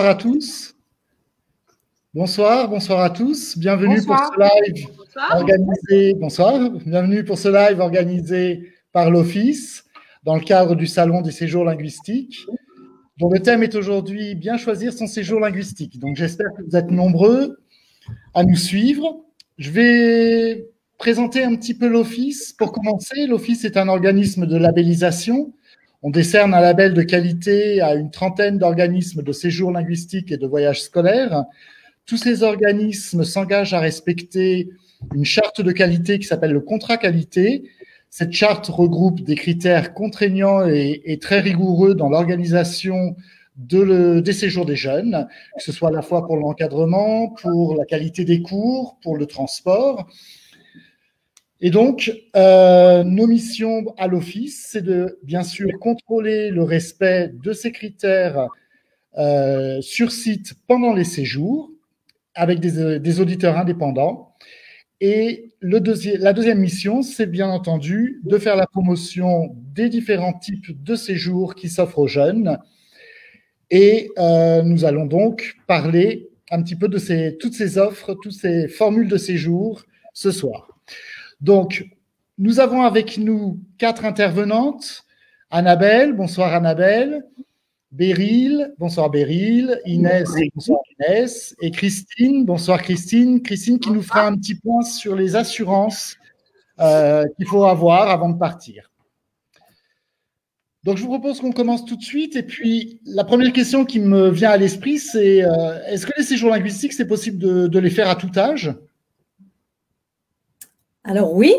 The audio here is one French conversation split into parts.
à tous. Bonsoir à tous. Bienvenue pour ce live organisé. Bonsoir. Bienvenue pour ce live organisé par l'Office dans le cadre du Salon des séjours linguistiques, dont le thème est aujourd'hui bien choisir son séjour linguistique. Donc j'espère que vous êtes nombreux à nous suivre. Je vais présenter un petit peu l'Office. Pour commencer, l'Office est un organisme de labellisation. On décerne un label de qualité à une trentaine d'organismes de séjour linguistique et de voyages scolaires. Tous ces organismes s'engagent à respecter une charte de qualité qui s'appelle le contrat qualité. Cette charte regroupe des critères contraignants et très rigoureux dans l'organisation des séjours des jeunes, que ce soit à la fois pour l'encadrement, pour la qualité des cours, pour le transport. Et donc, nos missions à l'Office, c'est de, bien sûr, contrôler le respect de ces critères sur site pendant les séjours, avec des auditeurs indépendants. Et la deuxième mission, c'est bien entendu de faire la promotion des différents types de séjours qui s'offrent aux jeunes. Et nous allons donc parler un petit peu de toutes ces offres, toutes ces formules de séjour ce soir. Donc, nous avons avec nous 4 intervenantes. Annabelle, bonsoir Annabelle. Béryl, bonsoir Béryl. Inès, bonsoir Inès. Et Christine, bonsoir Christine. Christine qui nous fera un petit point sur les assurances qu'il faut avoir avant de partir. Donc, je vous propose qu'on commence tout de suite. Et puis, la première question qui me vient à l'esprit, c'est est-ce que les séjours linguistiques, c'est possible de les faire à tout âge ? Alors oui,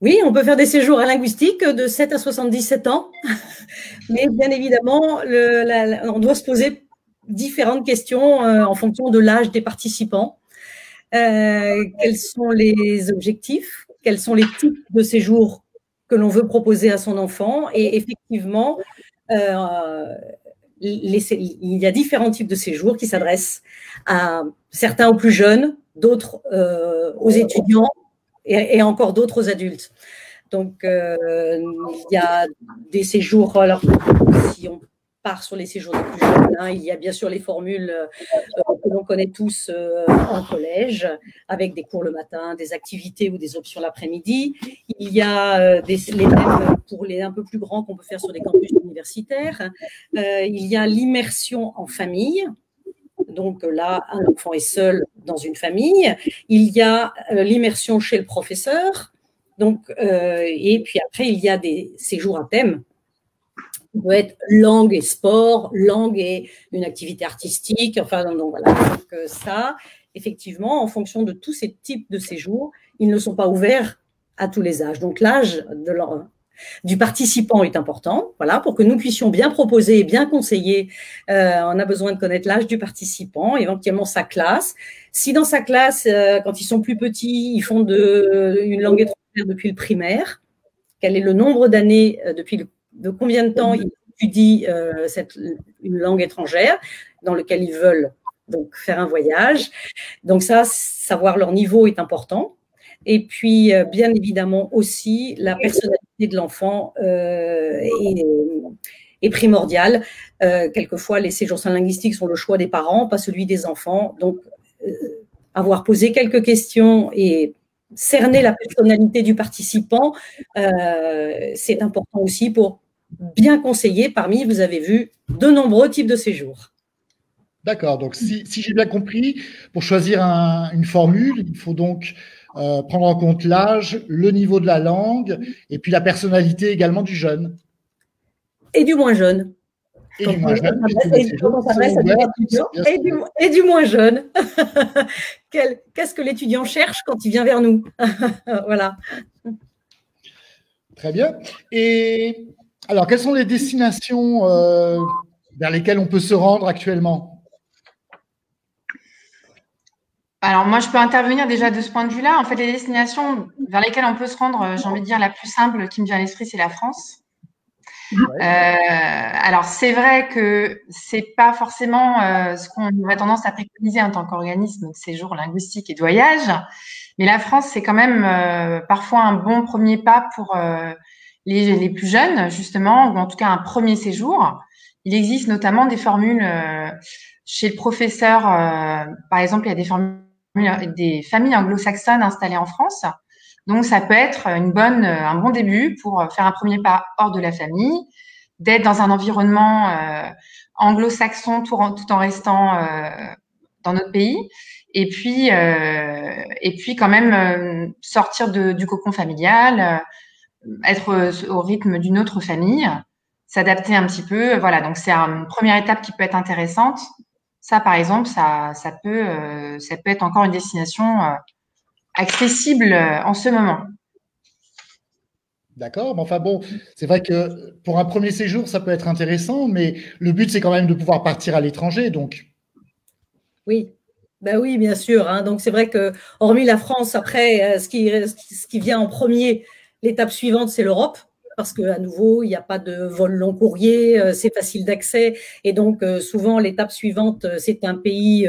on peut faire des séjours à linguistique de 7 à 77 ans, mais bien évidemment, on doit se poser différentes questions en fonction de l'âge des participants. Quels sont les objectifs? Quels sont les types de séjours que l'on veut proposer à son enfant? Et effectivement, il y a différents types de séjours qui s'adressent à certains aux plus jeunes, d'autres aux étudiants et encore d'autres aux adultes. Donc, il y a des séjours, alors si on part sur les séjours des plus jeunes, il y a bien sûr les formules que l'on connaît tous en collège, avec des cours le matin, des activités ou des options l'après-midi. Il y a les thèmes pour les un peu plus grands qu'on peut faire sur des campus universitaires. Il y a l'immersion en famille. Donc là, un enfant est seul dans une famille. Il y a l'immersion chez le professeur. Donc, et puis après, il y a des séjours à thème. Ça peut être langue et sport, langue et une activité artistique. Enfin, donc voilà. Donc ça, effectivement, en fonction de tous ces types de séjours, ils ne sont pas ouverts à tous les âges. Donc l'âge du participant est important, voilà, pour que nous puissions bien proposer et bien conseiller. On a besoin de connaître l'âge du participant, éventuellement sa classe. Si dans sa classe, quand ils sont plus petits, ils font une langue étrangère depuis le primaire, quel est le nombre d'années, de combien de temps ils étudient une langue étrangère dans lequel ils veulent donc faire un voyage. Donc ça, savoir leur niveau est important. Et puis, bien évidemment aussi, la personnalité de l'enfant est primordiale. Quelquefois, les séjours linguistiques sont le choix des parents, pas celui des enfants. Donc, avoir posé quelques questions et cerner la personnalité du participant, c'est important aussi pour bien conseiller. Parmi, vous avez vu, de nombreux types de séjours. D'accord. Donc, si j'ai bien compris, pour choisir une formule, il faut donc prendre en compte l'âge, le niveau de la langue et puis la personnalité également du jeune. Et du moins jeune. Et du moins jeune. Et du moins jeune. Qu'est-ce que l'étudiant cherche quand il vient vers nous? Voilà. Très bien. Et alors, quelles sont les destinations vers lesquelles on peut se rendre actuellement? Alors, moi, je peux intervenir déjà de ce point de vue-là. En fait, les destinations vers lesquelles on peut se rendre, j'ai envie de dire, la plus simple qui me vient à l'esprit, c'est la France. Ouais. Alors, c'est vrai que c'est pas forcément ce qu'on aurait tendance à préconiser en tant qu'organisme de séjour linguistique et de voyage, mais la France, c'est quand même parfois un bon premier pas pour les plus jeunes, justement, ou en tout cas un premier séjour. il existe notamment des formules chez le professeur. Par exemple, il y a des familles anglo-saxonnes installées en France. Donc, ça peut être un bon début pour faire un premier pas hors de la famille, d'être dans un environnement anglo-saxon tout en restant dans notre pays. Et puis quand même sortir du cocon familial, être au rythme d'une autre famille, s'adapter un petit peu. Voilà, donc c'est une première étape qui peut être intéressante. Ça, par exemple, ça peut être encore une destination accessible en ce moment. D'accord, mais enfin bon, c'est vrai que pour un premier séjour, ça peut être intéressant, mais le but, c'est quand même de pouvoir partir à l'étranger, donc. Oui, ben oui, bien sûr. Hein. Donc c'est vrai que, hormis la France, après, ce qui vient en premier, l'étape suivante, c'est l'Europe. Parce qu'à nouveau, il n'y a pas de vol long courrier, c'est facile d'accès. Et donc, souvent, l'étape suivante, c'est un pays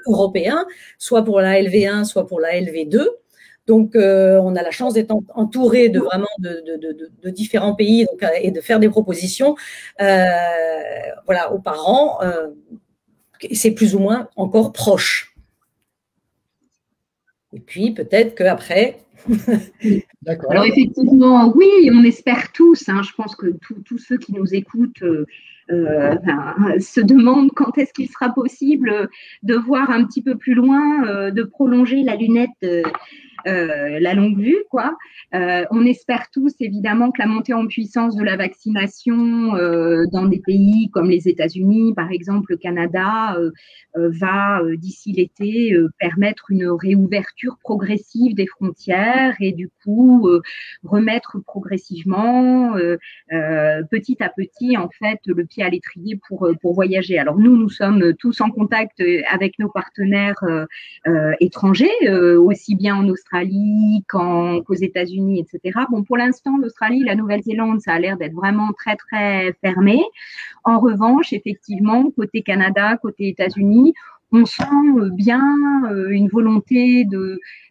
européen, soit pour la LV1, soit pour la LV2. Donc, on a la chance d'être entouré de vraiment de différents pays donc, et de faire des propositions voilà, aux parents. C'est plus ou moins encore proche. Et puis, peut-être qu'après… D'accord. Alors, effectivement, oui, on espère tous. Hein, je pense que tous ceux qui nous écoutent se demandent quand est-ce qu'il sera possible de voir un petit peu plus loin, de prolonger la lunette la longue vue, quoi. On espère tous, évidemment, que la montée en puissance de la vaccination dans des pays comme les États-Unis, par exemple, le Canada, va, d'ici l'été, permettre une réouverture progressive des frontières et du coup, remettre progressivement, petit à petit, en fait, le pied à l'étrier pour voyager. Alors, nous sommes tous en contact avec nos partenaires étrangers, aussi bien en Australie qu'aux États-Unis, etc. Bon, pour l'instant, l'Australie, la Nouvelle-Zélande, ça a l'air d'être vraiment très, très fermé. En revanche, effectivement, côté Canada, côté États-Unis, on sent bien une volonté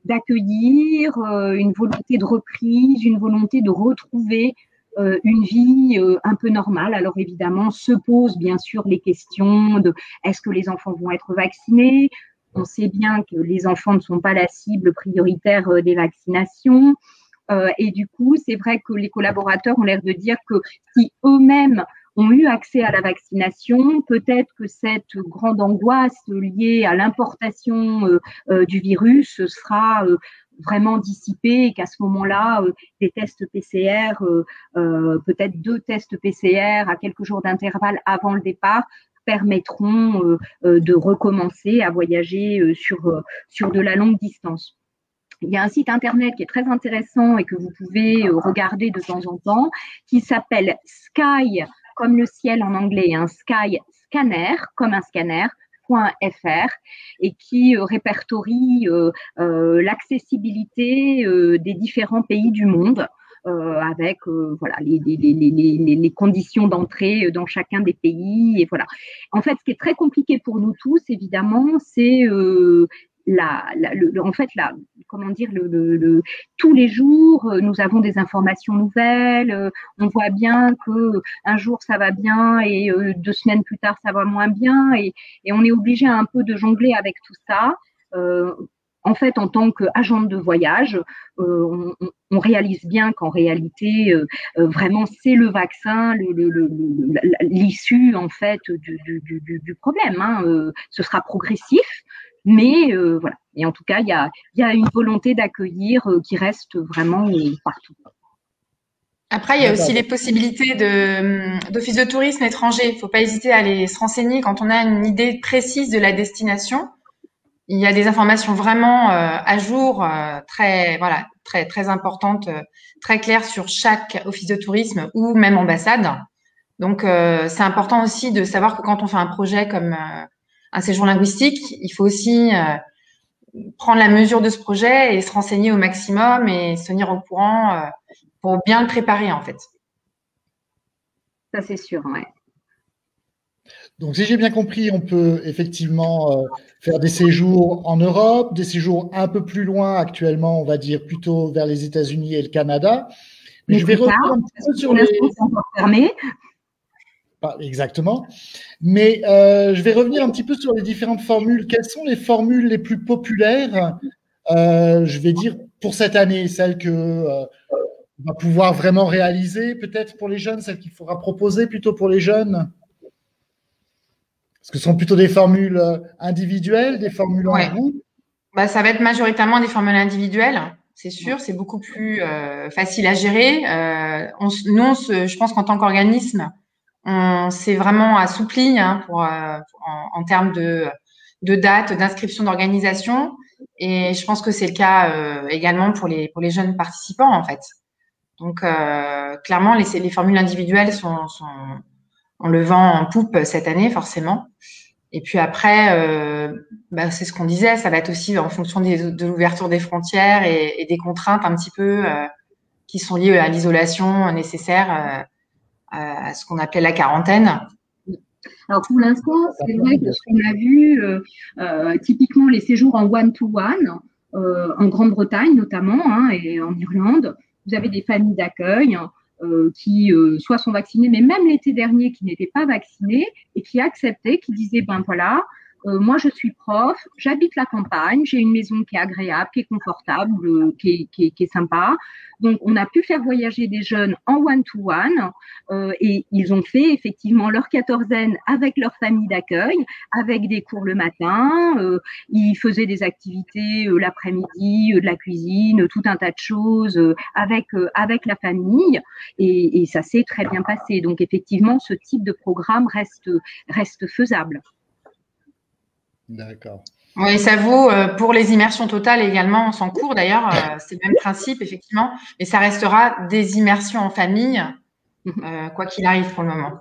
d'accueillir, une volonté de reprise, une volonté de retrouver une vie un peu normale. Alors évidemment, se posent bien sûr les questions de est-ce que les enfants vont être vaccinés? On sait bien que les enfants ne sont pas la cible prioritaire des vaccinations. Et du coup, c'est vrai que les collaborateurs ont l'air de dire que si eux-mêmes ont eu accès à la vaccination, peut-être que cette grande angoisse liée à l'importation du virus sera vraiment dissipée et qu'à ce moment-là, des tests PCR, peut-être 2 tests PCR à quelques jours d'intervalle avant le départ, permettront de recommencer à voyager sur de la longue distance. Il y a un site internet qui est très intéressant et que vous pouvez regarder de temps en temps, qui s'appelle Sky, comme le ciel en anglais, hein, Sky Scanner, comme un scanner, .fr, et qui répertorie l'accessibilité des différents pays du monde. Avec voilà les conditions d'entrée dans chacun des pays et voilà. En fait, ce qui est très compliqué pour nous tous, évidemment, c'est comment dire, tous les jours, nous avons des informations nouvelles. On voit bien que un jour ça va bien et 2 semaines plus tard ça va moins bien et on est obligé un peu de jongler avec tout ça. En fait, en tant qu'agente de voyage, on réalise bien qu'en réalité, vraiment, c'est le vaccin, l'issue en fait du problème. Hein. Ce sera progressif, mais voilà. Et en tout cas, il y a une volonté d'accueillir qui reste vraiment partout. Après, il y a aussi les possibilités d'office de tourisme étranger. Il ne faut pas hésiter à aller se renseigner quand on a une idée précise de la destination. Il y a des informations vraiment à jour, très importantes, très claires sur chaque office de tourisme ou même ambassade. Donc, c'est important aussi de savoir que quand on fait un projet comme un séjour linguistique, il faut aussi prendre la mesure de ce projet et se renseigner au maximum et se tenir au courant pour bien le préparer, en fait. Ça, c'est sûr, ouais. Donc, si j'ai bien compris, on peut effectivement faire des séjours en Europe, des séjours un peu plus loin actuellement, on va dire plutôt vers les États-Unis et le Canada. Mais je vais revenir un petit peu sur les… Pas exactement. Mais je vais revenir un petit peu sur les différentes formules. Quelles sont les formules les plus populaires, je vais dire, pour cette année, celles que on va pouvoir vraiment réaliser, peut-être pour les jeunes, celles qu'il faudra proposer plutôt pour les jeunes? Est-ce que ce sont plutôt des formules individuelles, des formules en groupe? Bah, ça va être majoritairement des formules individuelles, c'est sûr. C'est beaucoup plus facile à gérer. Je pense qu'en tant qu'organisme, on s'est vraiment assoupli hein, en termes de date, d'inscription, d'organisation. Et je pense que c'est le cas également pour les jeunes participants, en fait. Donc, clairement, les formules individuelles on le vend en poupe cette année, forcément. Et puis après, c'est ce qu'on disait, ça va être aussi en fonction de l'ouverture des frontières et des contraintes un petit peu qui sont liées à l'isolation nécessaire à ce qu'on appelait la quarantaine. Alors pour l'instant, c'est vrai que ce qu'on a vu, typiquement les séjours en one-to-one, en Grande-Bretagne notamment, hein, et en Irlande, vous avez des familles d'accueil qui soit sont vaccinées, mais même l'été dernier qui n'étaient pas vaccinées et qui acceptaient, qui disaient ben voilà, moi je suis prof, j'habite la campagne, j'ai une maison qui est agréable, qui est confortable, qui est sympa. Donc on a pu faire voyager des jeunes en one-to-one et ils ont fait effectivement leur quatorzaine avec leur famille d'accueil, avec des cours le matin, ils faisaient des activités l'après-midi, de la cuisine, tout un tas de choses avec la famille et ça s'est très bien passé. Donc effectivement, ce type de programme reste faisable. D'accord. Oui, ça vaut pour les immersions totales également, sans cours d'ailleurs, c'est le même principe effectivement, mais ça restera des immersions en famille, quoi qu'il arrive pour le moment.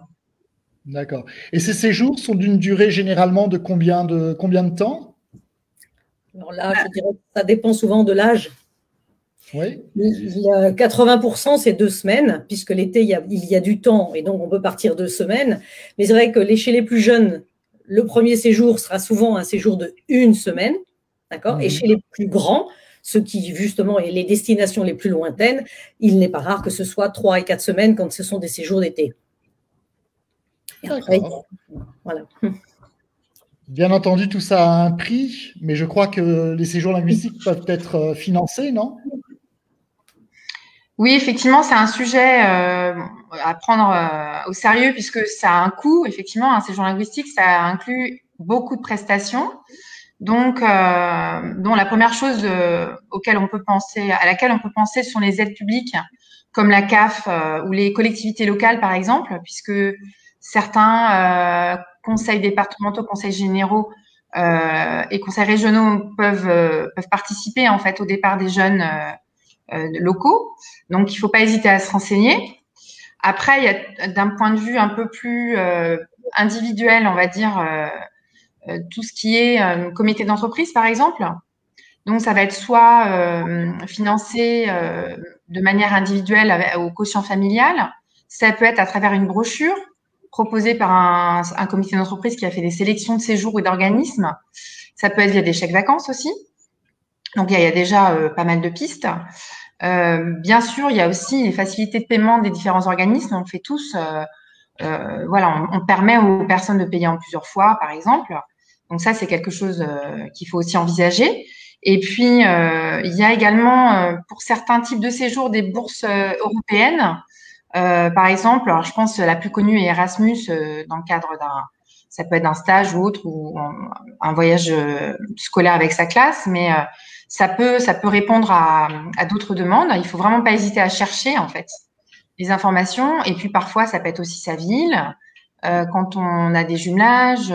D'accord. Et ces séjours sont d'une durée généralement de combien de temps? Alors là, je dirais que ça dépend souvent de l'âge. Oui. 80%, c'est 2 semaines, puisque l'été, il y a du temps, et donc on peut partir 2 semaines. Mais c'est vrai que chez les plus jeunes, le premier séjour sera souvent un séjour de 1 semaine, d'accord. Et chez les plus grands, ceux qui justement et les destinations les plus lointaines, il n'est pas rare que ce soit 3 et 4 semaines quand ce sont des séjours d'été. D'accord. Voilà. Bien entendu, tout ça a un prix, mais je crois que les séjours linguistiques peuvent être financés, non? Oui, effectivement, c'est un sujet à prendre au sérieux puisque ça a un coût. Effectivement, un séjour linguistique, ça inclut beaucoup de prestations. Donc, dont la première chose à laquelle on peut penser, sont les aides publiques, comme la CAF ou les collectivités locales, par exemple, puisque certains conseils départementaux, conseils généraux et conseils régionaux peuvent participer en fait au départ des jeunes locaux. Donc, il ne faut pas hésiter à se renseigner. Après, il y a d'un point de vue un peu plus individuel, on va dire, tout ce qui est comité d'entreprise, par exemple. Donc, ça va être soit financé de manière individuelle au quotient familial. Ça peut être à travers une brochure proposée par un comité d'entreprise qui a fait des sélections de séjours ou d'organismes. Ça peut être via des chèques vacances aussi. Donc, il y a déjà pas mal de pistes. Bien sûr, il y a aussi les facilités de paiement des différents organismes. On fait tous, on permet aux personnes de payer en plusieurs fois, par exemple. Donc ça, c'est quelque chose qu'il faut aussi envisager. Et puis, il y a également, pour certains types de séjours, des bourses européennes. Par exemple, alors je pense la plus connue est Erasmus dans le cadre ça peut être d'un stage ou autre, ou un voyage scolaire avec sa classe, mais ça peut répondre à d'autres demandes. Il faut vraiment pas hésiter à chercher en fait les informations. Et puis parfois, ça peut être aussi sa ville. Quand on a des jumelages,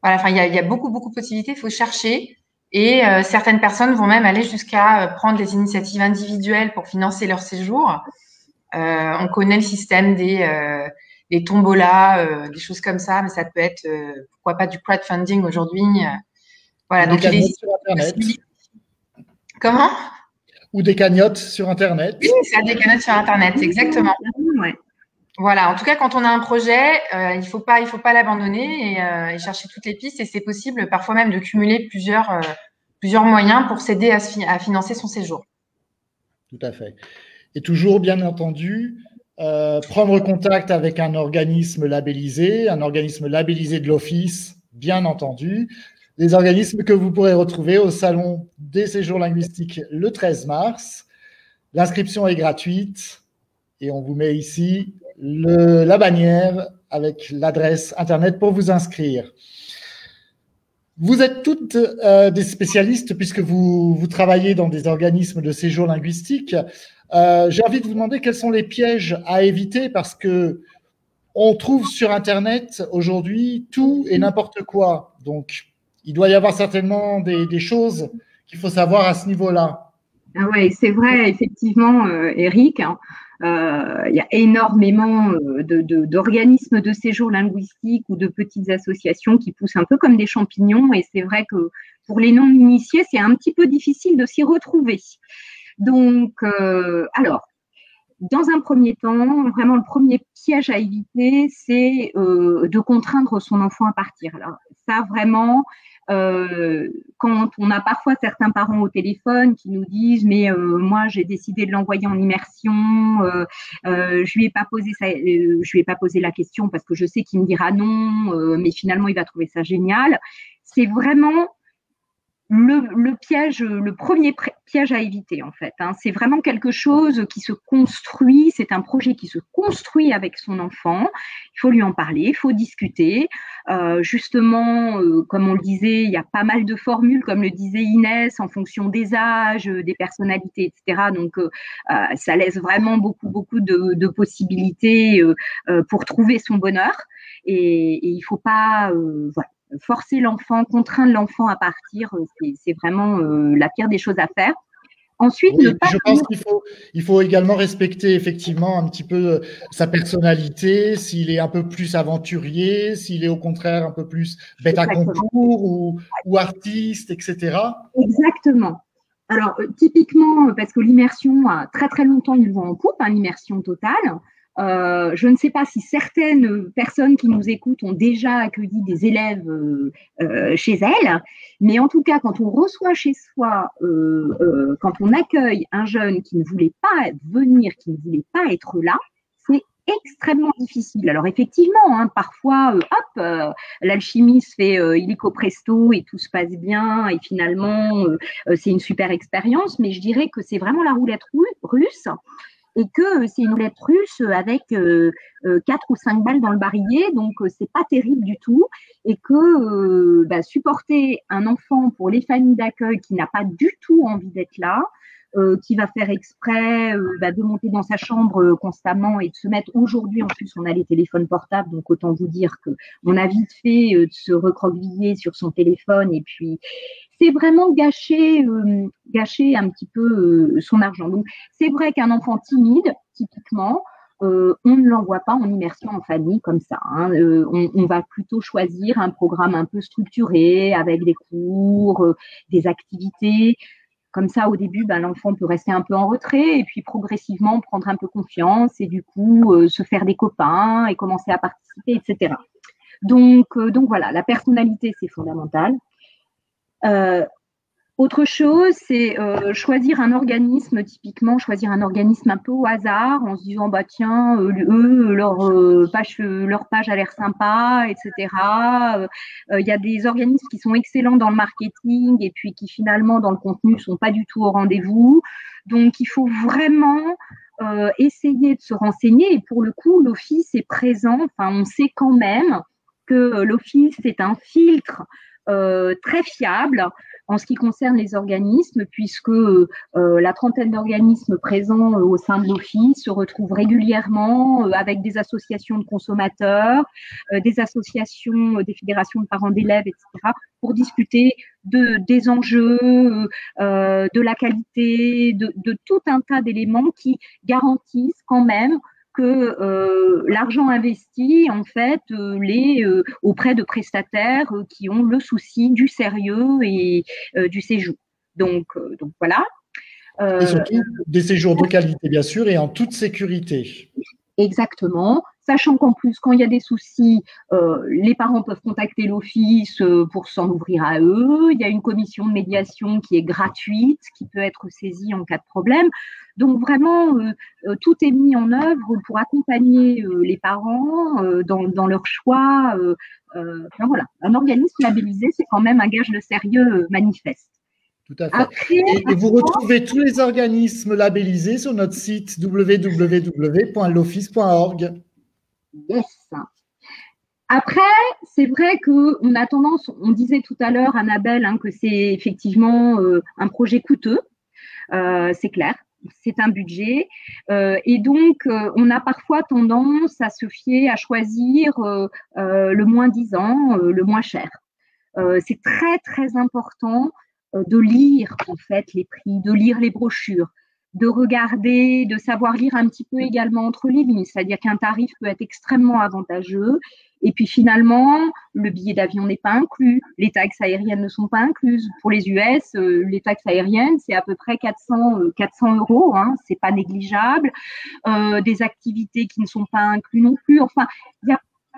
voilà. Enfin, il y a beaucoup de possibilités. Il faut chercher. Et certaines personnes vont même aller jusqu'à prendre des initiatives individuelles pour financer leur séjour. On connaît le système des tombolas, des choses comme ça, mais ça peut être pourquoi pas du crowdfunding aujourd'hui. Voilà. Donc il existe sur Internet. Comment? Ou des cagnottes sur Internet. Oui, c'est des cagnottes sur Internet, exactement. Ouais. Voilà. En tout cas, quand on a un projet, il faut pas l'abandonner et chercher toutes les pistes. Et c'est possible parfois même de cumuler plusieurs moyens pour s'aider à financer son séjour. Tout à fait. Et toujours, bien entendu, prendre contact avec un organisme labellisé de l'Office, bien entendu. Des organismes que vous pourrez retrouver au Salon des séjours linguistiques le 13 mars. L'inscription est gratuite et on vous met ici la bannière avec l'adresse Internet pour vous inscrire. Vous êtes toutes des spécialistes puisque vous travaillez dans des organismes de séjour linguistique. J'ai envie de vous demander quels sont les pièges à éviter parce que on trouve sur Internet aujourd'hui tout et n'importe quoi. Donc, il doit y avoir certainement des choses qu'il faut savoir à ce niveau-là. Ah ouais, c'est vrai, effectivement, Eric. Il y a énormément d'organismes de séjour linguistique ou de petites associations qui poussent un peu comme des champignons. Et c'est vrai que pour les non-initiés, c'est un petit peu difficile de s'y retrouver. Donc, alors, dans un premier temps, vraiment le premier piège à éviter, c'est de contraindre son enfant à partir. Alors, ça, vraiment, quand on a parfois certains parents au téléphone qui nous disent mais moi j'ai décidé de l'envoyer en immersion, je lui ai pas posé ça, je lui ai pas posé la question parce que je sais qu'il me dira non, mais finalement il va trouver ça génial. C'est vraiment le piège, le premier piège à éviter en fait. Hein. C'est vraiment quelque chose qui se construit, c'est un projet qui se construit avec son enfant. Il faut lui en parler, il faut discuter. Justement, comme on le disait, il y a pas mal de formules, comme le disait Inès, en fonction des âges, des personnalités, etc. Donc, ça laisse vraiment beaucoup de possibilités pour trouver son bonheur. Et il faut pas, voilà. Forcer l'enfant, contraindre l'enfant à partir, c'est vraiment la pire des choses à faire. Ensuite, oui, je pense qu'il faut également respecter effectivement un petit peu sa personnalité, s'il est un peu plus aventurier, s'il est au contraire un peu plus bête à concours ou artiste, etc. Exactement. Alors, typiquement, parce que l'immersion, très très longtemps, ils vont en couple, hein, l'immersion totale. Je ne sais pas si certaines personnes qui nous écoutent ont déjà accueilli des élèves chez elles, mais en tout cas, quand on reçoit chez soi, quand on accueille un jeune qui ne voulait pas venir, qui ne voulait pas être là, c'est extrêmement difficile. Alors effectivement, hein, parfois, l'alchimie se fait illico presto et tout se passe bien et finalement, c'est une super expérience, mais je dirais que c'est vraiment la roulette russe. Et que c'est une roulette russe avec 4 ou 5 balles dans le barillet, donc c'est pas terrible du tout, et que supporter un enfant pour les familles d'accueil qui n'a pas du tout envie d'être là, qui va faire exprès de monter dans sa chambre constamment et de se mettre, aujourd'hui en plus on a les téléphones portables, donc autant vous dire que on a vite fait de se recroqueviller sur son téléphone et puis c'est vraiment gâcher un petit peu son argent. Donc c'est vrai qu'un enfant timide, typiquement, on ne l'envoie pas en immersion en famille comme ça. Hein. On va plutôt choisir un programme un peu structuré avec des cours, des activités. Comme ça, au début, l'enfant peut rester un peu en retrait et puis progressivement prendre un peu confiance et du coup se faire des copains et commencer à participer, etc. Donc voilà, la personnalité, c'est fondamental. Autre chose, c'est choisir un organisme, typiquement choisir un organisme un peu au hasard, en se disant tiens, eux leur page a l'air sympa, etc. Il y a des organismes qui sont excellents dans le marketing et puis qui finalement dans le contenu sont pas du tout au rendez-vous. Donc il faut vraiment essayer de se renseigner et pour le coup l'Office est présent. Enfin, on sait quand même que l'Office est un filtre très fiable en ce qui concerne les organismes, puisque la trentaine d'organismes présents au sein de l'Office se retrouvent régulièrement avec des associations de consommateurs, des associations, des fédérations de parents d'élèves, etc., pour discuter des enjeux, de la qualité, de tout un tas d'éléments qui garantissent quand même que l'argent investi, en fait, l'est auprès de prestataires qui ont le souci du sérieux et du séjour. Donc voilà. Et surtout, des séjours de qualité, bien sûr, et en toute sécurité. Exactement. sachant qu'en plus, quand il y a des soucis, les parents peuvent contacter l'office pour s'en ouvrir à eux. Il y a une commission de médiation qui est gratuite, qui peut être saisie en cas de problème. Donc vraiment, tout est mis en œuvre pour accompagner les parents dans leur choix. Enfin, voilà, un organisme labellisé, c'est quand même un gage de sérieux manifeste. Tout à fait. Après, et vous retrouvez tous les organismes labellisés sur notre site www.loffice.org. Yes. Après, c'est vrai qu'on a tendance, on disait tout à l'heure, Annabelle, que c'est effectivement un projet coûteux, c'est clair. C'est un budget et donc on a parfois tendance à se fier, à choisir le moins disant, le moins cher. C'est très très important de lire en fait les prix, de lire les brochures, de regarder, de savoir lire un petit peu également entre les lignes, c'est-à-dire qu'un tarif peut être extrêmement avantageux et puis finalement le billet d'avion n'est pas inclus, les taxes aériennes ne sont pas incluses. Pour les US, les taxes aériennes c'est à peu près 400 €, c'est pas négligeable. Des activités qui ne sont pas incluses non plus. Enfin,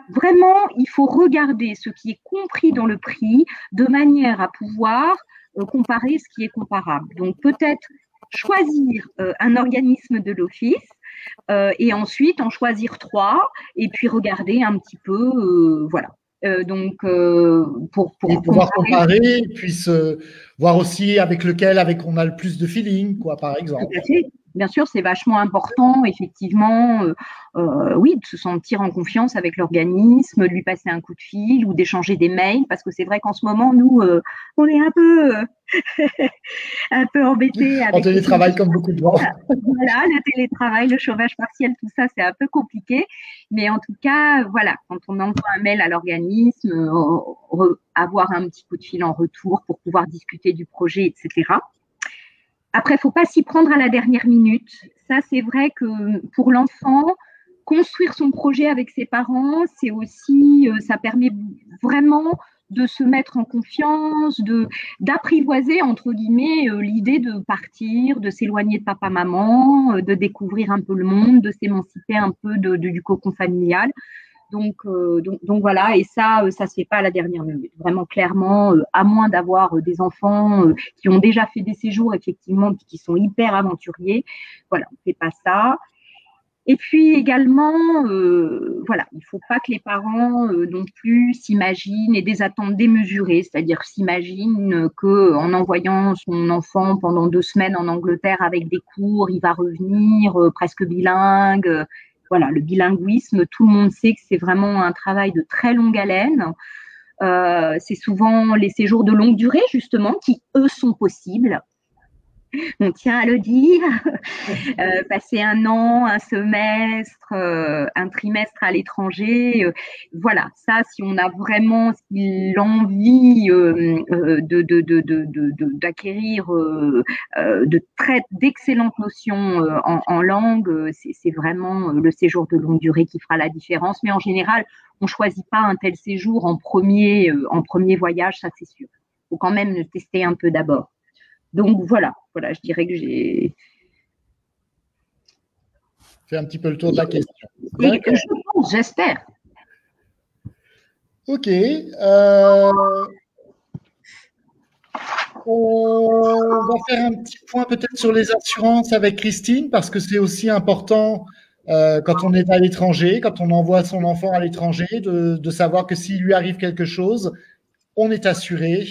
vraiment, il faut regarder ce qui est compris dans le prix de manière à pouvoir comparer ce qui est comparable. Donc peut-être choisir un organisme de l'office et ensuite en choisir 3 et puis regarder un petit peu, voilà. Donc pour pouvoir comparer et puis voir aussi avec lequel on a le plus de feeling, quoi, par exemple. Tout à fait. Bien sûr, c'est vachement important, effectivement, oui, de se sentir en confiance avec l'organisme, de lui passer un coup de fil ou d'échanger des mails, parce que c'est vrai qu'en ce moment, nous, on est un peu embêtés. En télétravail, comme beaucoup de gens. Voilà, le télétravail, le chômage partiel, tout ça, c'est un peu compliqué. Mais en tout cas, voilà, quand on envoie un mail à l'organisme, avoir un petit coup de fil en retour pour pouvoir discuter du projet, etc. Après, il ne faut pas s'y prendre à la dernière minute. Ça, c'est vrai que pour l'enfant, construire son projet avec ses parents, c'est aussi, ça permet vraiment de se mettre en confiance, d'apprivoiser, entre guillemets, l'idée de partir, de s'éloigner de papa-maman, de découvrir un peu le monde, de s'émanciper un peu du cocon familial. Donc voilà, et ça se fait pas à la dernière minute. Vraiment, clairement, à moins d'avoir des enfants qui ont déjà fait des séjours, effectivement, qui sont hyper aventuriers. Voilà, on fait pas ça. Et puis également, voilà, il faut pas que les parents non plus s'imaginent et des attentes démesurées, c'est-à-dire s'imaginent que en envoyant son enfant pendant 2 semaines en Angleterre avec des cours, il va revenir presque bilingue. Voilà, le bilinguisme, tout le monde sait que c'est vraiment un travail de très longue haleine. C'est souvent les séjours de longue durée, justement, qui, eux, sont possibles. On tient à le dire. Passer 1 an, un semestre, un trimestre à l'étranger. Voilà, ça, si on a vraiment l'envie d'acquérir d'excellentes notions en langue, c'est vraiment le séjour de longue durée qui fera la différence. Mais en général, on ne choisit pas un tel séjour en premier voyage, ça c'est sûr. Il faut quand même le tester un peu d'abord. Donc voilà, je dirais que j'ai fait un petit peu le tour de la question. Oui, j'espère. Ok. On va faire un petit point peut-être sur les assurances avec Christine, parce que c'est aussi important quand on est à l'étranger, quand on envoie son enfant à l'étranger, de savoir que s'il lui arrive quelque chose, on est assuré.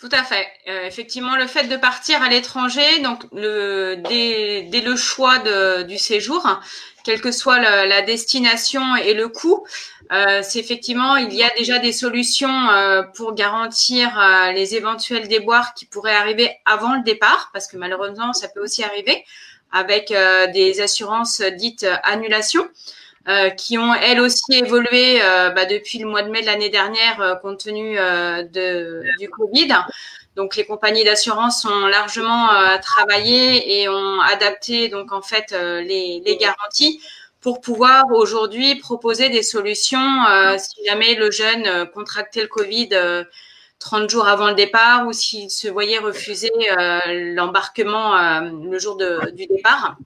Tout à fait. Effectivement, le fait de partir à l'étranger, donc dès le choix du séjour, quelle que soit la destination et le coût, c'est effectivement, il y a déjà des solutions pour garantir les éventuels déboires qui pourraient arriver avant le départ, parce que malheureusement, ça peut aussi arriver avec des assurances dites annulation. Qui ont elles aussi évolué depuis le mois de mai de l'année dernière compte tenu du Covid. Donc les compagnies d'assurance ont largement travaillé et ont adapté donc en fait les garanties pour pouvoir aujourd'hui proposer des solutions si jamais le jeune contractait le Covid 30 jours avant le départ ou s'il se voyait refuser l'embarquement le jour du départ.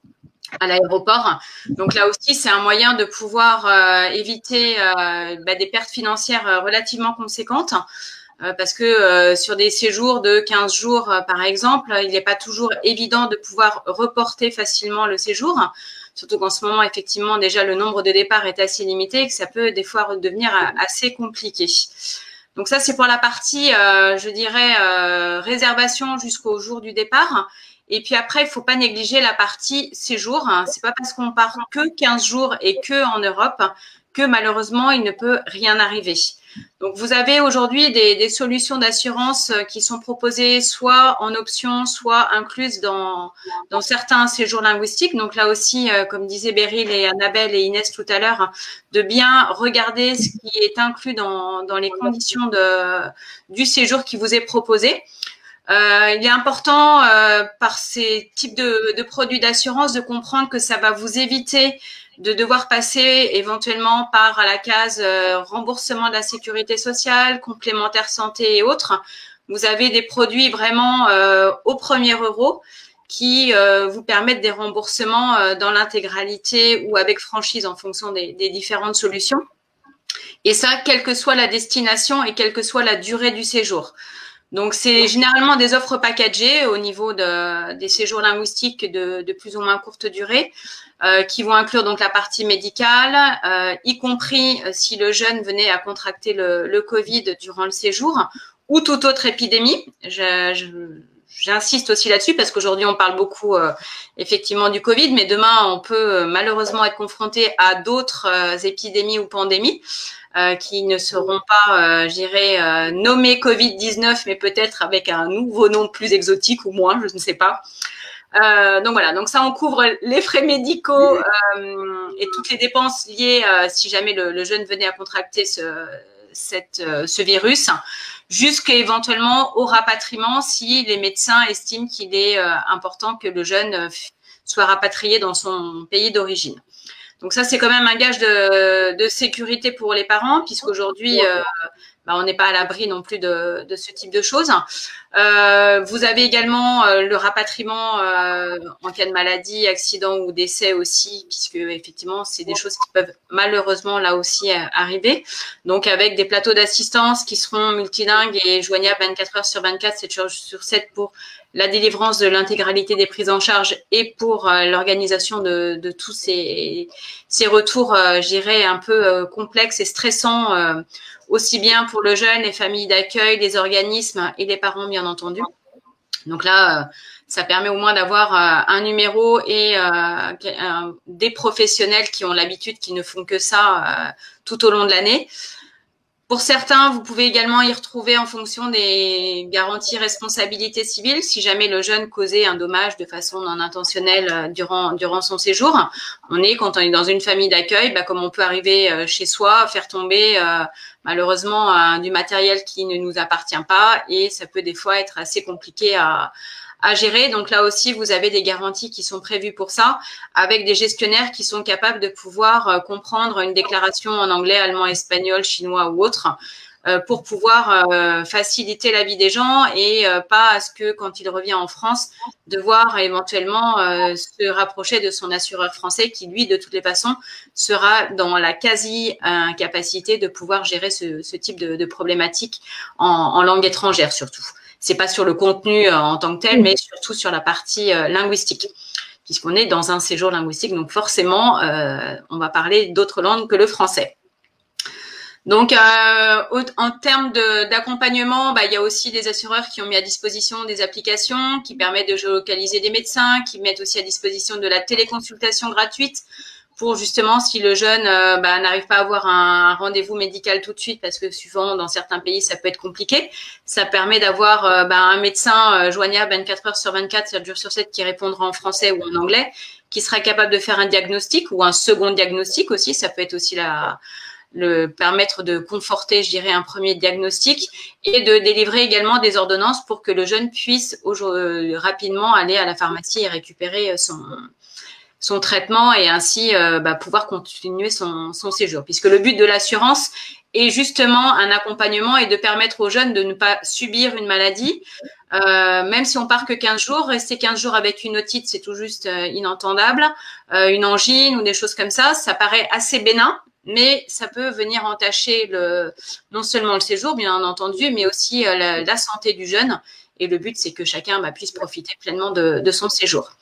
à l'aéroport. Donc là aussi, c'est un moyen de pouvoir éviter des pertes financières relativement conséquentes. Parce que sur des séjours de 15 jours, par exemple, il n'est pas toujours évident de pouvoir reporter facilement le séjour. Surtout qu'en ce moment, effectivement, déjà, le nombre de départs est assez limité et que ça peut des fois devenir assez compliqué. Donc ça, c'est pour la partie, je dirais, réservation jusqu'au jour du départ. Et puis après, il faut pas négliger la partie séjour. C'est pas parce qu'on part que 15 jours et que en Europe que malheureusement, il ne peut rien arriver. Donc, vous avez aujourd'hui des solutions d'assurance qui sont proposées soit en option, soit incluses dans certains séjours linguistiques. Donc là aussi, comme disaient Beryl et Annabelle et Inès tout à l'heure, de bien regarder ce qui est inclus dans les conditions du séjour qui vous est proposé. Il est important par ces types de produits d'assurance de comprendre que ça va vous éviter de devoir passer éventuellement par la case remboursement de la sécurité sociale, complémentaire santé et autres. Vous avez des produits vraiment au premier euro qui vous permettent des remboursements dans l'intégralité ou avec franchise en fonction des différentes solutions. Et ça, quelle que soit la destination et quelle que soit la durée du séjour. Donc, c'est généralement des offres packagées au niveau des séjours linguistiques de plus ou moins courte durée qui vont inclure donc la partie médicale, y compris si le jeune venait à contracter le Covid durant le séjour ou toute autre épidémie. J'insiste aussi là-dessus parce qu'aujourd'hui, on parle beaucoup effectivement du Covid, mais demain, on peut malheureusement être confronté à d'autres épidémies ou pandémies. Qui ne seront pas, je dirais, nommés Covid-19, mais peut-être avec un nouveau nom plus exotique ou moins, je ne sais pas. Donc voilà, donc ça, on couvre les frais médicaux et toutes les dépenses liées si jamais le jeune venait à contracter ce virus, jusqu'à éventuellement au rapatriement si les médecins estiment qu'il est important que le jeune soit rapatrié dans son pays d'origine. Donc ça, c'est quand même un gage de sécurité pour les parents, puisqu'aujourd'hui, on n'est pas à l'abri non plus de ce type de choses. Vous avez également le rapatriement en cas de maladie, accident ou décès aussi, puisque effectivement, c'est des choses qui peuvent malheureusement là aussi arriver. Donc avec des plateaux d'assistance qui seront multilingues et joignables 24 heures sur 24, 7 jours sur 7 pour la délivrance de l'intégralité des prises en charge et pour l'organisation de tous ces retours, je dirais, un peu complexes et stressants, aussi bien pour le jeune, les familles d'accueil, les organismes et les parents, bien entendu. Donc là, ça permet au moins d'avoir un numéro et des professionnels qui ont l'habitude, qui ne font que ça tout au long de l'année. Pour certains, vous pouvez également y retrouver en fonction des garanties responsabilité civile, si jamais le jeune causait un dommage de façon non intentionnelle durant son séjour. Quand on est dans une famille d'accueil, comme on peut arriver chez soi, faire tomber malheureusement du matériel qui ne nous appartient pas, et ça peut des fois être assez compliqué à gérer. Donc là aussi, vous avez des garanties qui sont prévues pour ça, avec des gestionnaires qui sont capables de pouvoir comprendre une déclaration en anglais, allemand, espagnol, chinois ou autre, pour pouvoir faciliter la vie des gens et pas à ce que quand il revient en France, devoir éventuellement se rapprocher de son assureur français qui, lui, de toutes les façons, sera dans la quasi-incapacité de pouvoir gérer ce type de problématique en langue étrangère surtout. C'est pas sur le contenu en tant que tel, mais surtout sur la partie linguistique, puisqu'on est dans un séjour linguistique. Donc forcément, on va parler d'autres langues que le français. Donc, en termes d'accompagnement, il y a aussi des assureurs qui ont mis à disposition des applications qui permettent de géolocaliser des médecins, qui mettent aussi à disposition de la téléconsultation gratuite pour justement si le jeune n'arrive pas à avoir un rendez-vous médical tout de suite, parce que souvent dans certains pays ça peut être compliqué. Ça permet d'avoir un médecin joignable 24 heures sur 24, 7 jours sur 7 qui répondra en français ou en anglais, qui sera capable de faire un diagnostic ou un second diagnostic aussi. Ça peut être aussi permettre de conforter, je dirais, un premier diagnostic et de délivrer également des ordonnances pour que le jeune puisse rapidement aller à la pharmacie et récupérer son traitement et ainsi pouvoir continuer son séjour. Puisque le but de l'assurance est justement un accompagnement et de permettre aux jeunes de ne pas subir une maladie Même si on part que 15 jours, rester 15 jours avec une otite, c'est tout juste inentendable. Une angine ou des choses comme ça paraît assez bénin, mais ça peut venir entacher non seulement le séjour, bien entendu, mais aussi la santé du jeune. Et le but, c'est que chacun puisse profiter pleinement de son séjour.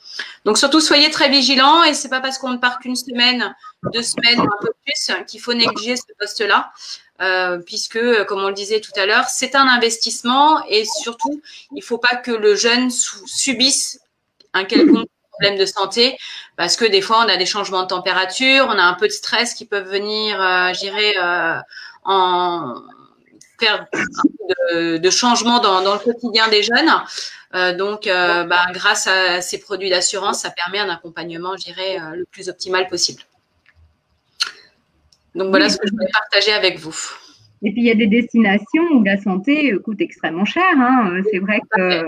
Donc, surtout, soyez très vigilants. Et c'est pas parce qu'on ne part qu'une semaine, 2 semaines ou un peu plus qu'il faut négliger ce poste-là. Puisque, comme on le disait tout à l'heure, c'est un investissement. Et surtout, il ne faut pas que le jeune subisse un quelconque problème de santé. Parce que des fois, on a des changements de température, on a un peu de stress qui peuvent venir, faire de changement dans le quotidien des jeunes. Donc, grâce à ces produits d'assurance, ça permet un accompagnement, je dirais, le plus optimal possible. Donc, voilà ce que je voulais partager avec vous. Et puis, il y a des destinations où la santé coûte extrêmement cher. Hein. C'est vrai que…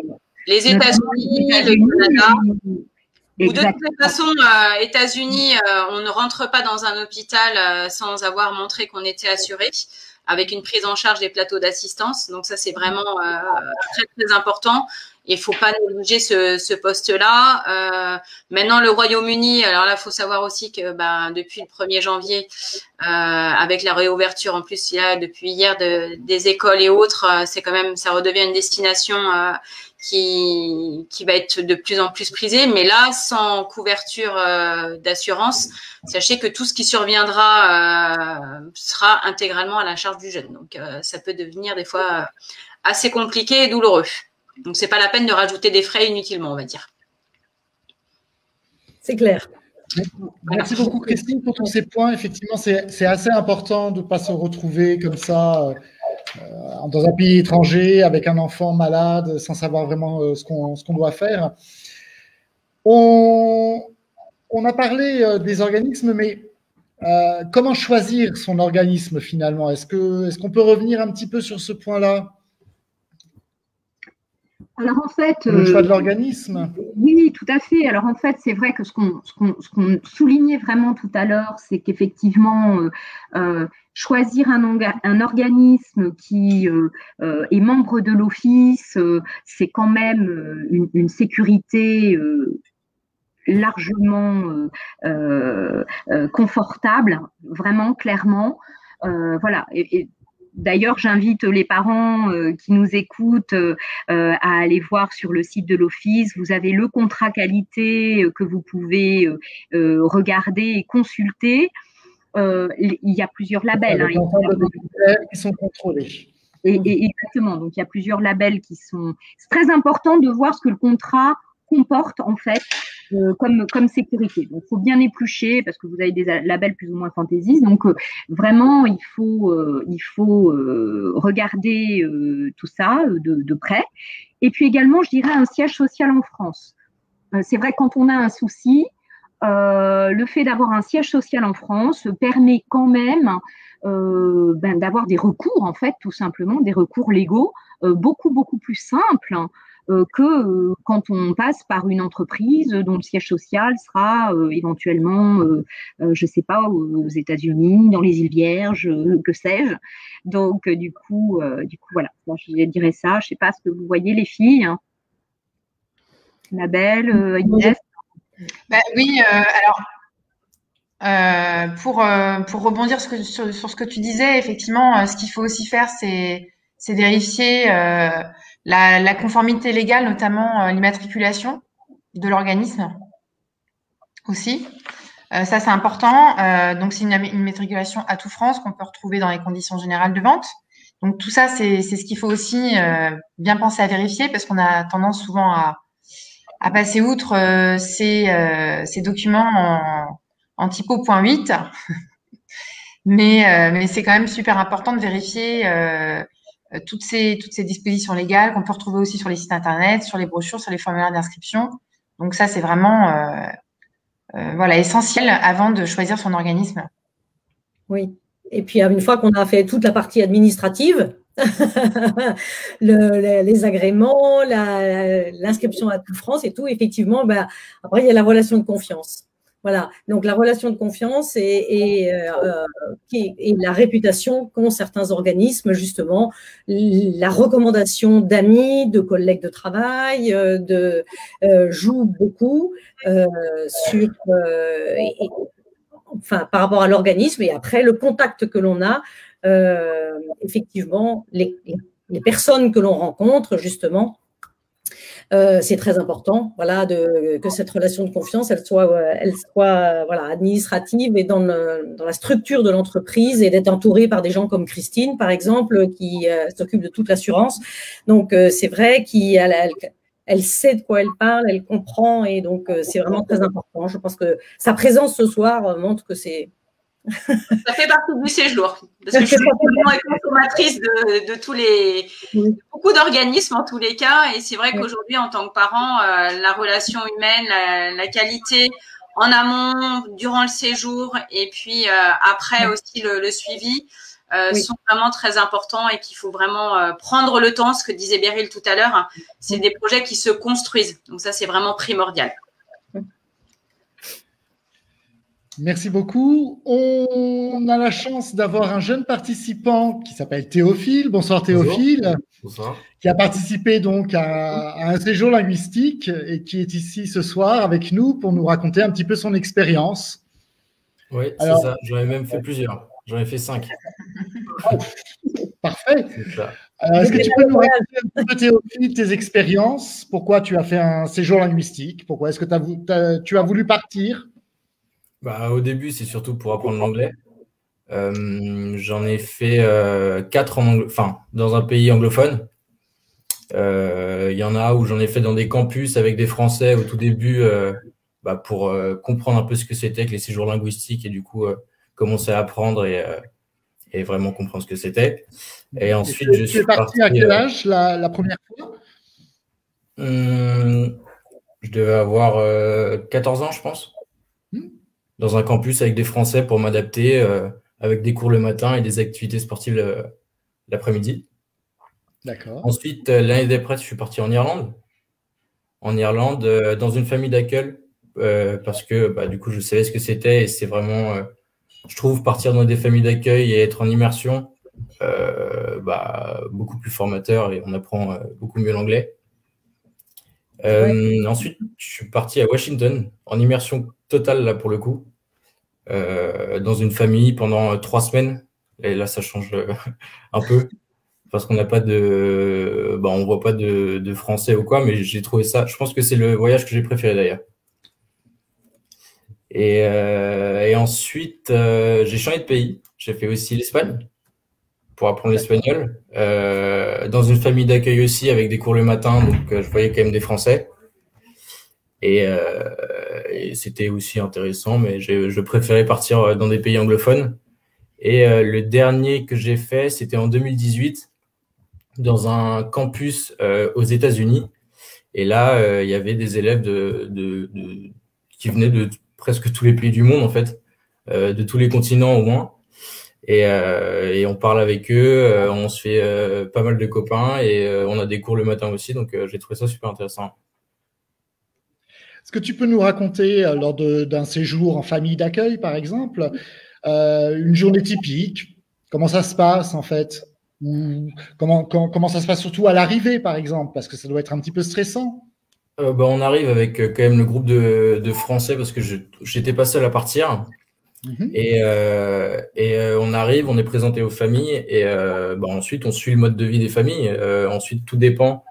Les États-Unis, le Canada… Ou de toute façon, États-Unis, on ne rentre pas dans un hôpital sans avoir montré qu'on était assuré, avec une prise en charge des plateaux d'assistance. Donc ça, c'est vraiment très, très important. Il faut pas négliger ce poste-là. Maintenant, le Royaume-Uni, alors là, il faut savoir aussi que depuis le 1er janvier, avec la réouverture, en plus, il y a depuis hier des écoles et autres, c'est quand même, ça redevient une destination qui va être de plus en plus prisée. Mais là, sans couverture d'assurance, sachez que tout ce qui surviendra sera intégralement à la charge du jeune. Donc, ça peut devenir des fois assez compliqué et douloureux. Donc, c'est pas la peine de rajouter des frais inutilement, on va dire. C'est clair. Merci beaucoup, Christine, pour tous ces points. Effectivement, c'est assez important de ne pas se retrouver comme ça dans un pays étranger avec un enfant malade sans savoir vraiment ce qu'on doit faire. On a parlé des organismes, mais comment choisir son organisme finalement? Est-ce qu'on peut revenir un petit peu sur ce point-là? Alors en fait, le choix de l'organisme. Oui, tout à fait. Alors en fait, c'est vrai que ce qu'on soulignait vraiment tout à l'heure, c'est qu'effectivement, choisir un organisme qui est membre de l'office, c'est quand même une sécurité largement confortable, vraiment clairement. Voilà. D'ailleurs, j'invite les parents qui nous écoutent à aller voir sur le site de l'Office. Vous avez le contrat qualité que vous pouvez regarder et consulter. Il y a plusieurs labels. Qui sont contrôlés. Et exactement. Donc, il y a plusieurs labels qui sont… C'est très important de voir ce que le contrat comporte, en fait, comme sécurité. Donc, il faut bien éplucher parce que vous avez des labels plus ou moins fantaisistes. Donc, vraiment, il faut regarder tout ça de près. Et puis également, je dirais, un siège social en France. C'est vrai que quand on a un souci, le fait d'avoir un siège social en France permet quand même d'avoir des recours, en fait, tout simplement, des recours légaux beaucoup, beaucoup plus simples que quand on passe par une entreprise dont le siège social sera éventuellement, je ne sais pas, aux États-Unis, dans les îles Vierges, que sais-je. Donc, du coup, voilà, moi, je dirais ça. Je ne sais pas ce que vous voyez, les filles. Hein. Annabelle, Inès. Oui, alors, pour rebondir sur ce que tu disais, effectivement, ce qu'il faut aussi faire, c'est vérifier la conformité légale, notamment l'immatriculation de l'organisme aussi. Ça, c'est important. Donc, c'est une immatriculation à tout France qu'on peut retrouver dans les conditions générales de vente. Donc, tout ça, c'est ce qu'il faut aussi bien penser à vérifier parce qu'on a tendance souvent à passer outre ces documents en typo .8. Mais c'est quand même super important de vérifier toutes ces dispositions légales qu'on peut retrouver aussi sur les sites internet, sur les brochures, sur les formulaires d'inscription. Donc ça, c'est vraiment essentiel avant de choisir son organisme. Oui. Et puis une fois qu'on a fait toute la partie administrative, les agréments, l'inscription à toute France et tout, effectivement, après il y a la relation de confiance. Voilà, donc la relation de confiance et la réputation qu'ont certains organismes, justement, la recommandation d'amis, de collègues de travail, joue beaucoup sur, enfin, par rapport à l'organisme, et après le contact que l'on a, effectivement, les personnes que l'on rencontre, justement. C'est très important, voilà, que cette relation de confiance, elle soit voilà, administrative et dans la structure de l'entreprise, et d'être entourée par des gens comme Christine, par exemple, qui s'occupe de toute l'assurance. Donc, c'est vrai qu'elle sait de quoi elle parle, elle comprend, et donc c'est vraiment très important. Je pense que sa présence ce soir montre que c'est… Ça fait partie du séjour, parce que je suis consommatrice de beaucoup d'organismes en tous les cas, et c'est vrai qu'aujourd'hui, en tant que parent, la relation humaine, la qualité en amont, durant le séjour, et puis après aussi le suivi, sont vraiment très importants, et qu'il faut vraiment prendre le temps. Ce que disait Beryl tout à l'heure, c'est des projets qui se construisent, donc ça c'est vraiment primordial. Merci beaucoup. On a la chance d'avoir un jeune participant qui s'appelle Théophile. Bonsoir Théophile. Bonsoir. Qui a participé donc à un séjour linguistique et qui est ici ce soir avec nous pour nous raconter un petit peu son expérience. Oui, c'est ça. J'en ai même fait plusieurs. J'en ai fait 5. Parfait. Est-ce que tu peux nous raconter un peu, Théophile, tes expériences? Pourquoi tu as fait un séjour linguistique? Pourquoi est-ce que tu as voulu partir? Au début, c'est surtout pour apprendre l'anglais. J'en ai fait 4 dans un pays anglophone. Il y en a où j'en ai fait dans des campus avec des Français au tout début pour comprendre un peu ce que c'était que les séjours linguistiques, et du coup commencer à apprendre et vraiment comprendre ce que c'était. Et ensuite, tu es parti à quel âge la première fois? Je devais avoir 14 ans, je pense. Dans un campus avec des Français pour m'adapter, avec des cours le matin et des activités sportives l'après-midi. D'accord. Ensuite, l'année d'après, je suis parti en Irlande. En Irlande, dans une famille d'accueil, parce que du coup, je savais ce que c'était, et c'est vraiment, je trouve, partir dans des familles d'accueil et être en immersion, beaucoup plus formateur, et on apprend beaucoup mieux l'anglais. Ensuite, je suis parti à Washington en immersion totale, là, pour le coup, dans une famille pendant 3 semaines. Et là, ça change un peu, parce qu'on n'a pas on voit pas de français ou quoi, mais j'ai trouvé ça, je pense que c'est le voyage que j'ai préféré d'ailleurs. Et ensuite, j'ai changé de pays. J'ai fait aussi l'Espagne pour apprendre l'espagnol, dans une famille d'accueil aussi, avec des cours le matin, donc je voyais quand même des Français. Et c'était aussi intéressant, mais je préférais partir dans des pays anglophones. Et le dernier que j'ai fait, c'était en 2018, dans un campus aux États-Unis. Et là, il y avait des élèves qui venaient de presque tous les pays du monde, en fait, de tous les continents au moins. Et on parle avec eux, on se fait pas mal de copains, et on a des cours le matin aussi, donc j'ai trouvé ça super intéressant. Est-ce que tu peux nous raconter, lors d'un séjour en famille d'accueil, par exemple, une journée typique? Comment ça se passe, en fait? Ou comment ça se passe, surtout à l'arrivée, par exemple? Parce que ça doit être un petit peu stressant. On arrive avec quand même le groupe de Français, parce que j'étais pas seul à partir. Et on arrive, on est présenté aux familles, et ensuite on suit le mode de vie des familles. Ensuite, tout dépend.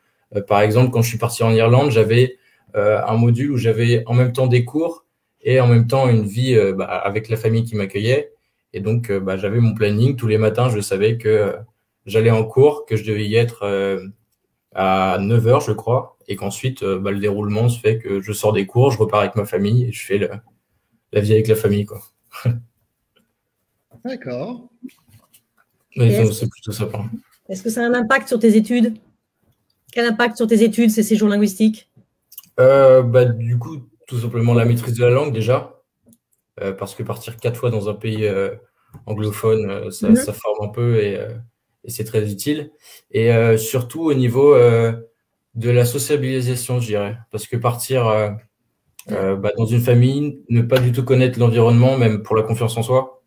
Par exemple, quand je suis parti en Irlande, j'avais un module où j'avais en même temps des cours et en même temps une vie avec la famille qui m'accueillait. Et donc, j'avais mon planning. Tous les matins, je savais que j'allais en cours, que je devais y être à 9h, je crois, et qu'ensuite, le déroulement se fait que je sors des cours, je repars avec ma famille et je fais la vie avec la famille, quoi. D'accord. C'est plutôt sympa. Est-ce que ça a un impact sur tes études? Quel impact sur tes études, ces séjours linguistiques? Du coup, tout simplement la maîtrise de la langue déjà, parce que partir 4 fois dans un pays anglophone, ça forme un peu, et c'est très utile. Et surtout au niveau de la sociabilisation, je dirais, parce que partir Dans une famille, ne pas du tout connaître l'environnement, même pour la confiance en soi,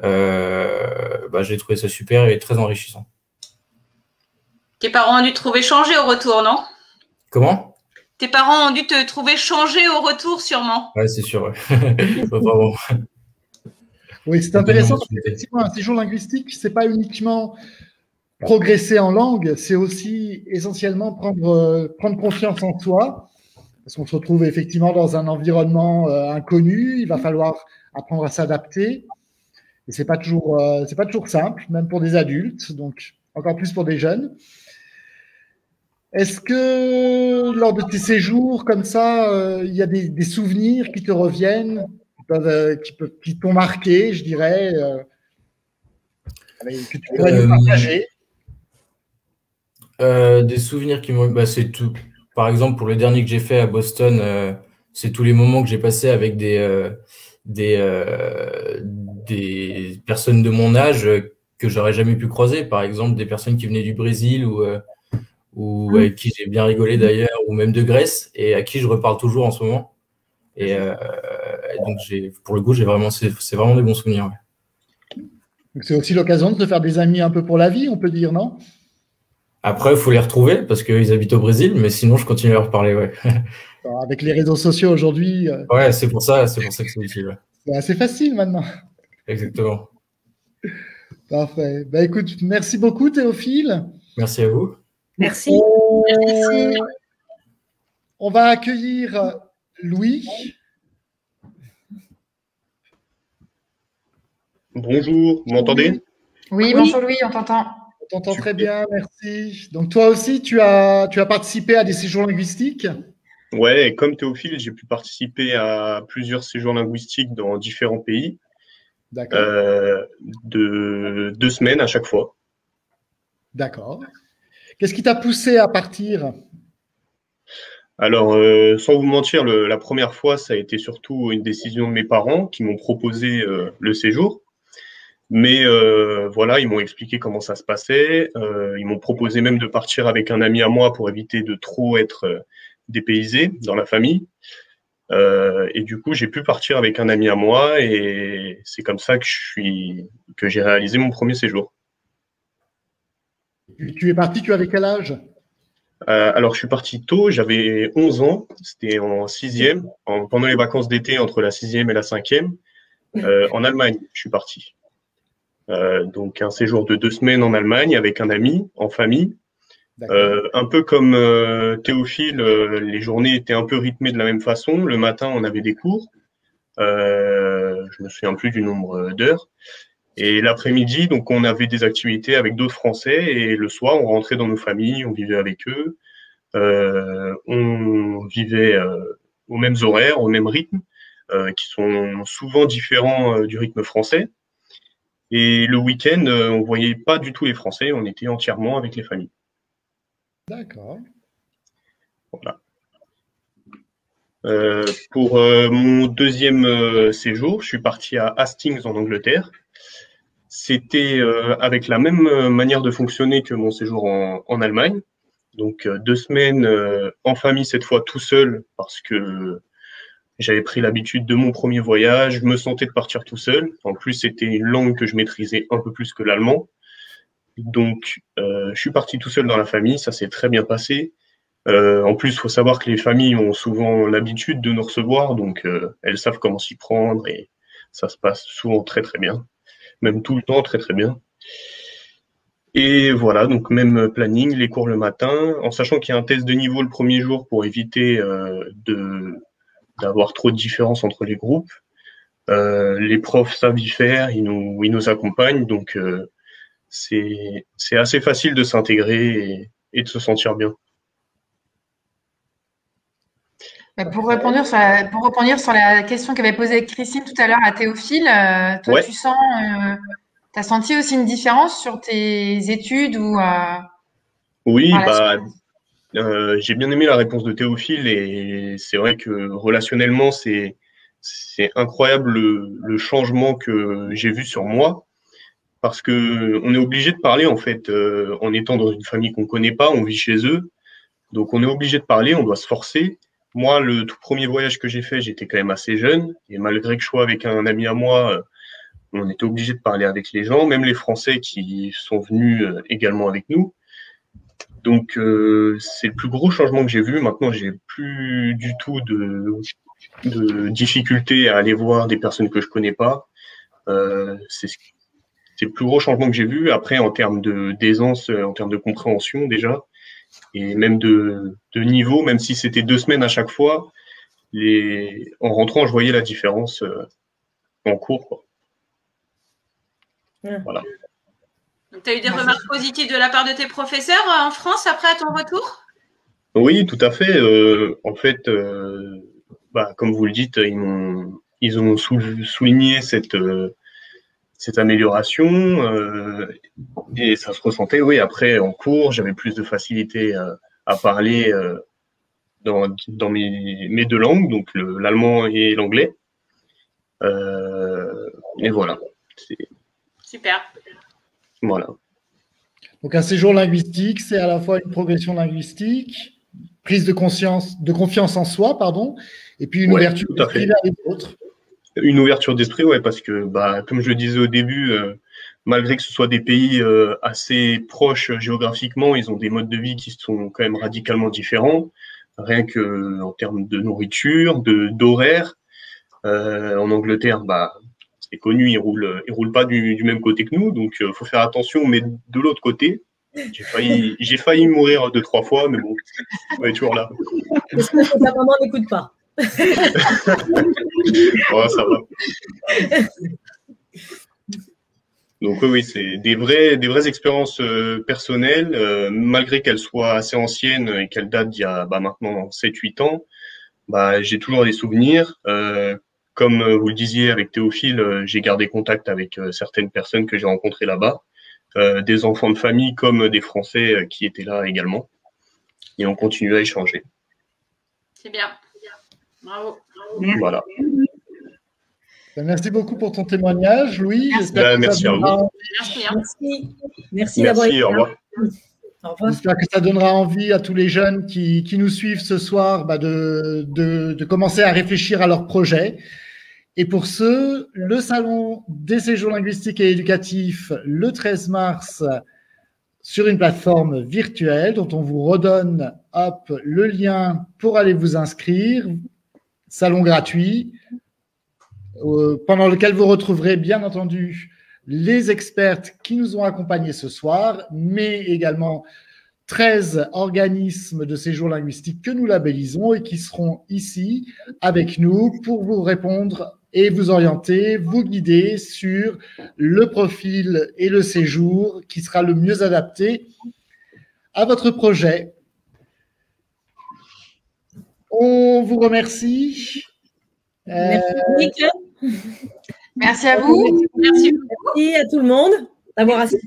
j'ai trouvé ça super et très enrichissant. Tes parents ont dû te trouver changé au retour, non? Comment? Tes parents ont dû te trouver changé au retour, sûrement. Ouais, c'est sûr. Ouais. Vraiment. Oui, c'est intéressant parce qu'effectivement, un séjour linguistique, c'est pas uniquement progresser en langue, c'est aussi essentiellement prendre confiance en soi, parce qu'on se retrouve effectivement dans un environnement inconnu, il va falloir apprendre à s'adapter, et c'est pas toujours simple, même pour des adultes, donc encore plus pour des jeunes. Est-ce que lors de tes séjours comme ça, il y a des souvenirs qui te reviennent, qui t'ont marqué, je dirais, que tu pourrais nous partager? Des souvenirs qui m'ont... c'est tout. Par exemple, pour le dernier que j'ai fait à Boston, c'est tous les moments que j'ai passés avec des personnes de mon âge que j'aurais jamais pu croiser. Par exemple, des personnes qui venaient du Brésil ou avec qui j'ai bien rigolé d'ailleurs, ou même de Grèce, et à qui je reparle toujours en ce moment. Et donc, pour le coup, c'est vraiment des bons souvenirs. Ouais. C'est aussi l'occasion de se faire des amis un peu pour la vie, on peut dire, non? Après, il faut les retrouver parce qu'ils habitent au Brésil, mais sinon, je continue à leur parler. Ouais. Alors, avec les réseaux sociaux aujourd'hui. Ouais, c'est pour ça que c'est utile. Ouais. C'est assez facile maintenant. Exactement. Parfait. Écoute, merci beaucoup, Théophile. Merci à vous. Merci. Merci. On va accueillir Louis. Bonjour, vous m'entendez? Oui, bonjour Louis, on t'entend. On t'entend très bien, merci. Donc toi aussi, tu as participé à des séjours linguistiques? Ouais, et comme Théophile, j'ai pu participer à plusieurs séjours linguistiques dans différents pays. D'accord. De 2 semaines à chaque fois. D'accord. Qu'est-ce qui t'a poussé à partir? Alors, sans vous mentir, la première fois, ça a été surtout une décision de mes parents qui m'ont proposé le séjour. Mais voilà, ils m'ont expliqué comment ça se passait. Ils m'ont proposé même de partir avec un ami à moi pour éviter de trop être dépaysé dans la famille. Et du coup, j'ai pu partir avec un ami à moi et c'est comme ça que j'ai réalisé mon premier séjour. Tu es parti, tu avais quel âge? Alors, je suis parti tôt, j'avais 11 ans, c'était en 6e, pendant les vacances d'été entre la 6e et la 5e. En Allemagne, je suis parti. Donc, un séjour de 2 semaines en Allemagne avec un ami, en famille. Un peu comme Théophile, les journées étaient un peu rythmées de la même façon. Le matin, on avait des cours. Je me souviens plus du nombre d'heures. Et l'après-midi, donc, on avait des activités avec d'autres Français. Et le soir, on rentrait dans nos familles, on vivait avec eux. On vivait aux mêmes horaires, au même rythme, qui sont souvent différents du rythme français. Et le week-end, on voyait pas du tout les Français, on était entièrement avec les familles. D'accord. Voilà. Pour mon deuxième séjour, je suis parti à Hastings en Angleterre. C'était avec la même manière de fonctionner que mon séjour en Allemagne. Donc 2 semaines en famille, cette fois tout seul, parce que j'avais pris l'habitude de mon premier voyage, je me sentais de partir tout seul. En plus, c'était une langue que je maîtrisais un peu plus que l'allemand. Donc, je suis parti tout seul dans la famille, ça s'est très bien passé. En plus, il faut savoir que les familles ont souvent l'habitude de nous recevoir, donc elles savent comment s'y prendre et ça se passe souvent très très bien, même tout le temps très très bien. Et voilà, donc même planning, les cours le matin, en sachant qu'il y a un test de niveau le premier jour pour éviter d'avoir trop de différence entre les groupes. Les profs savent y faire, ils nous accompagnent, donc c'est assez facile de s'intégrer et de se sentir bien. Pour répondre sur la question qu'avait posée Christine tout à l'heure à Théophile, toi, ouais. Tu as senti aussi une différence sur tes études ou Oui, j'ai bien aimé la réponse de Théophile et c'est vrai que relationnellement, c'est incroyable le changement que j'ai vu sur moi parce que on est obligé de parler en fait en étant dans une famille qu'on connaît pas, on vit chez eux, donc on est obligé de parler, on doit se forcer moi, le tout premier voyage que j'ai fait, j'étais quand même assez jeune. Et malgré que je sois avec un ami à moi, on était obligé de parler avec les gens, même les Français qui sont venus également avec nous. Donc, c'est le plus gros changement que j'ai vu. Maintenant, j'ai plus du tout de difficulté à aller voir des personnes que je connais pas. C'est le plus gros changement que j'ai vu. Après, en termes d'aisance, en termes de compréhension déjà, et même de niveau, même si c'était 2 semaines à chaque fois, en rentrant, je voyais la différence en cours, quoi. Voilà. Donc, tu as eu des remarques positives de la part de tes professeurs en France après ton retour? Oui, tout à fait. En fait, comme vous le dites, ils ont souligné cette amélioration et ça se ressentait. Oui, après en cours, j'avais plus de facilité à parler dans mes 2 langues, donc l'allemand et l'anglais. Et voilà. Super. Voilà. Donc un séjour linguistique, c'est à la fois une progression linguistique, prise de confiance en soi, pardon, et puis une ouverture d'esprit vers les autres. Une ouverture d'esprit, ouais, parce que comme je le disais au début, malgré que ce soit des pays assez proches géographiquement, ils ont des modes de vie qui sont quand même radicalement différents, rien que en termes de nourriture, d'horaire. En Angleterre, c'est connu, ils roulent pas du même côté que nous, donc faut faire attention, mais de l'autre côté, j'ai failli mourir 2-3 fois, mais bon, on est toujours là. J'espère que ta maman n'écoute pas. Oh, ça va. Donc oui, c'est des vraies expériences personnelles, malgré qu'elles soient assez anciennes et qu'elles datent d'il y a maintenant 7-8 ans, j'ai toujours des souvenirs. Comme vous le disiez avec Théophile, j'ai gardé contact avec certaines personnes que j'ai rencontrées là-bas, des enfants de famille comme des Français qui étaient là également. Et on continue à échanger. C'est bien. Bravo. Voilà. Merci beaucoup pour ton témoignage, Louis. Merci à vous. Merci d'avoir été là. Au revoir. J'espère que ça donnera envie à tous les jeunes qui nous suivent ce soir de commencer à réfléchir à leur projet. Et pour ceux, le Salon des séjours linguistiques et éducatifs le 13 mars sur une plateforme virtuelle dont on vous redonne le lien pour aller vous inscrire. Salon gratuit pendant lequel vous retrouverez bien entendu les expertes qui nous ont accompagnés ce soir, mais également 13 organismes de séjour linguistique que nous labellisons et qui seront ici avec nous pour vous répondre et vous orienter, vous guider sur le profil et le séjour qui sera le mieux adapté à votre projet. On vous remercie. Merci, merci à vous. Merci à tout le monde d'avoir assisté.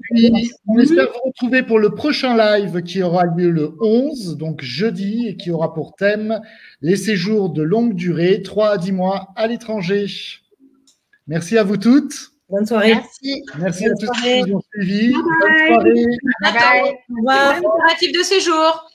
On espère vous retrouver pour le prochain live qui aura lieu le 11, donc jeudi, et qui aura pour thème les séjours de longue durée, 3 à 10 mois à l'étranger. Merci à vous toutes. Bonne soirée. Merci à tous qui nous ont suivis. Bonne soirée. Bye bye. Au revoir. Préparatifs de séjour.